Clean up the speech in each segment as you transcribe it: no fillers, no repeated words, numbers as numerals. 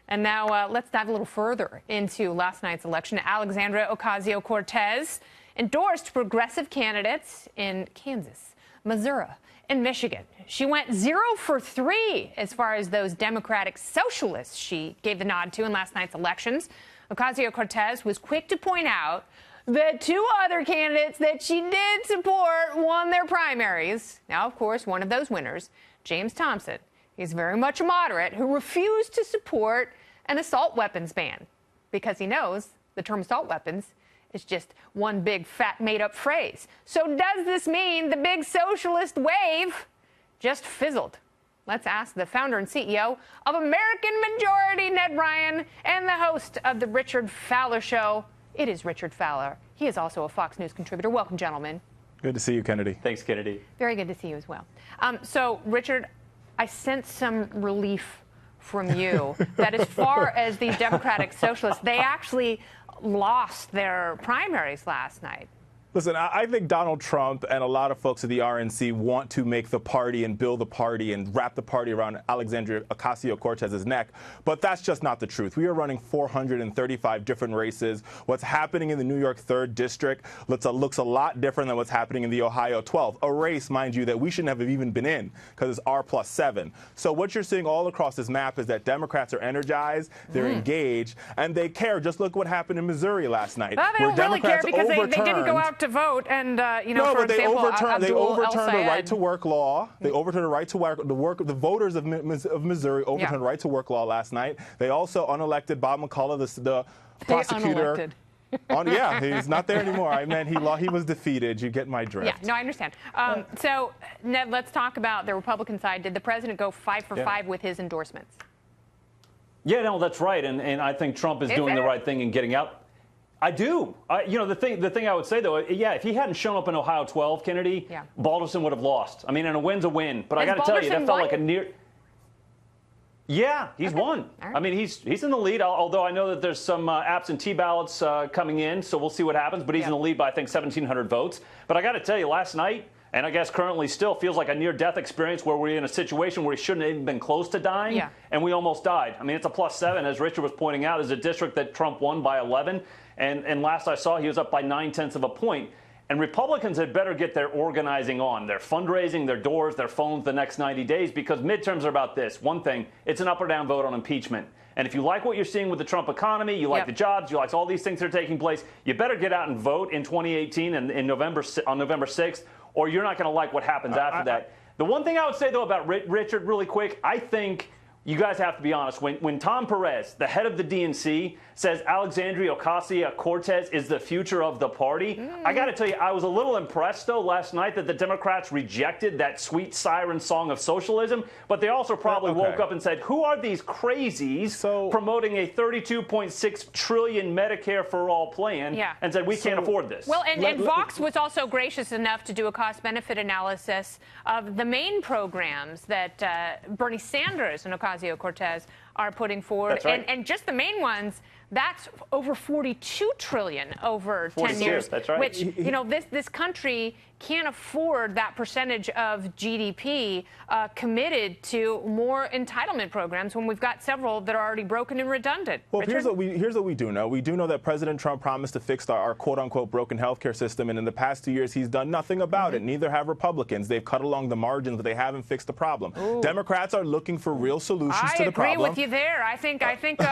And now let's dive a little further into last night's election. Alexandria Ocasio-Cortez endorsed progressive candidates in Kansas, Missouri, and Michigan. She went 0 for 3 as far as those Democratic socialists she gave the nod to in last night's elections. Ocasio-Cortez was quick to point out that 2 other candidates that she did support won their primaries. Now, of course, one of those winners, James Thompson, is very much a moderate who refused to support an assault weapons ban because he knows the term assault weapons is just one big fat made-up phrase. So does this mean the big socialist wave just fizzled? Let's ask the founder and CEO of American Majority, Ned Ryun, and the host of the Richard Fowler Show. It is Richard Fowler. He is also a Fox News contributor. Welcome, gentlemen. Good to see you, Kennedy. Thanks, Kennedy. Very good to see you as well. So, Richard, I sense some relief from you that as far as these Democratic socialists, they actually lost their primaries last night. Listen, I think Donald Trump and a lot of folks at the RNC want to make the party and build the party and wrap the party around Alexandria Ocasio-Cortez's neck. But that's just not the truth. We are running 435 different races. What's happening in the New York 3rd District looks a lot different than what's happening in the Ohio 12th, a race, mind you, that we shouldn't have even been in because it's R+7. So what you're seeing all across this map is that Democrats are energized, they're engaged, and they care. Just look what happened in Missouri last night. Well, they don't really care because they didn't go out to vote, and for example, they overturned the right to work law. They overturned the right to work. The voters of Missouri overturned the right to work law last night. They also unelected Bob McCullough, the prosecutor. He's not there anymore. I meant he was defeated. You get my drift. Yeah, no, I understand. So, Ned, let's talk about the Republican side. Did the president go 5 for 5 with his endorsements? Yeah, no, that's right, and I think Trump is doing the right thing in getting out. I do. The thing I would say, though, if he hadn't shown up in Ohio 12, Kennedy, Balderson would have lost. I mean, and a win's a win. But I got to tell you, that felt like a near. Yeah, he's won. Right. I mean, he's in the lead, although I know that there's some absentee ballots coming in, so we'll see what happens. But he's in the lead by, I think, 1,700 votes. But I got to tell you, last night, and I guess currently still feels like a near-death experience where we're in a situation where we shouldn't have even been close to dying, and we almost died. I mean, it's a +7, as Richard was pointing out. It's a district that Trump won by 11. And last I saw, he was up by 0.9 of a point. And Republicans had better get their organizing on, their fundraising, their doors, their phones the next 90 days, because midterms are about this. One thing, it's an up or down vote on impeachment. And if you like what you're seeing with the Trump economy, you like the jobs, you like all these things that are taking place, you better get out and vote in 2018 and on November 6th, or you're not going to like what happens after that. The one thing I would say, though, about Richard, really quick, I think you guys have to be honest. When Tom Perez, the head of the DNC, says Alexandria Ocasio-Cortez is the future of the party, I got to tell you, I was a little impressed, though, last night that the Democrats rejected that sweet siren song of socialism. But they also probably woke up and said, who are these crazies promoting a $32.6 trillion Medicare for all plan and said, we can't afford this. Well, and Vox was also gracious enough to do a cost-benefit analysis of the main programs that Bernie Sanders and Ocasio-Cortez are putting forward. That's right. And just the main ones, that's over $42 trillion over 10 years. That's right. Which, this country can't afford that percentage of GDP committed to more entitlement programs when we've got several that are already broken and redundant. Well, here's what we do know. We do know that President Trump promised to fix our quote-unquote broken healthcare system, and in the past 2 years, he's done nothing about it. Neither have Republicans. They've cut along the margins, but they haven't fixed the problem. Democrats are looking for real solutions to the problem. I agree with you there. I think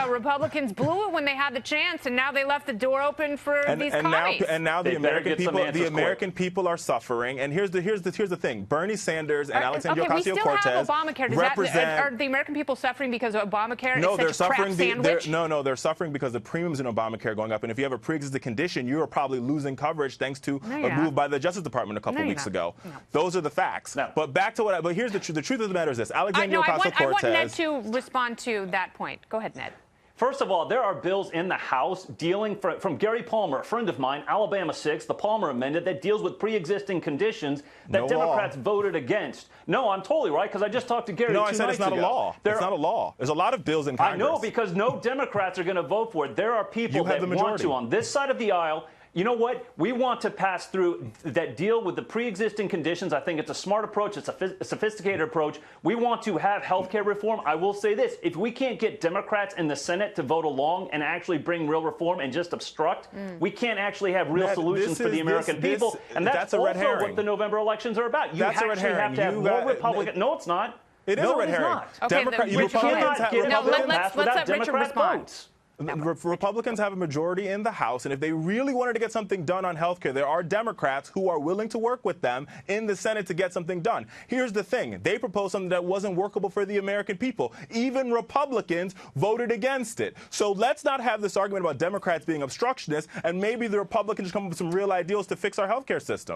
Republicans blew it when they had the chance, and now they left the door open for these commies. Now the American people are suffering. And here's the thing: Bernie Sanders and Alexandria Ocasio-Cortez we still have Obamacare. Are the American people suffering because of Obamacare? No, they're suffering. They're suffering because the premiums in Obamacare are going up. And if you have a pre-existing condition, you are probably losing coverage thanks to a move by the Justice Department a couple weeks ago. Those are the facts. But back to what. But here's the truth. The truth of the matter is this: Alexandria Ocasio-Cortez. I want Ned to respond to that point. Go ahead, Ned. First of all, there are bills in the House dealing from Gary Palmer, a friend of mine, Alabama 6, the Palmer Amendment, that deals with pre-existing conditions that Democrats voted against. No, I'm totally right, because I just talked to Gary 2 nights ago. No, I said it's not a law. It's not a law. There's a lot of bills in Congress. I know, because no Democrats are going to vote for it. There are people that want to, on this side of the aisle. you know what? We want to pass through that deal with the pre-existing conditions. I think it's a smart approach. It's a sophisticated approach. We want to have health care reform. I will say this. If we can't get Democrats in the Senate to vote along and actually bring real reform and just obstruct, we can't actually have real solutions for the American people. And that's a red also herring. what the November elections are about. You That's a red actually have herring. to have more Republican. No, it's not. It is a red herring. Okay, Democrat, then Richard, Republicans have, let's let Richard respond. Votes. Republicans have a majority in the House, and if they really wanted to get something done on health care, there are Democrats who are willing to work with them in the Senate to get something done. Here's the thing. They proposed something that wasn't workable for the American people. Even Republicans voted against it. So let's not have this argument about Democrats being obstructionists, and maybe the Republicans come up with some real ideals to fix our health care system.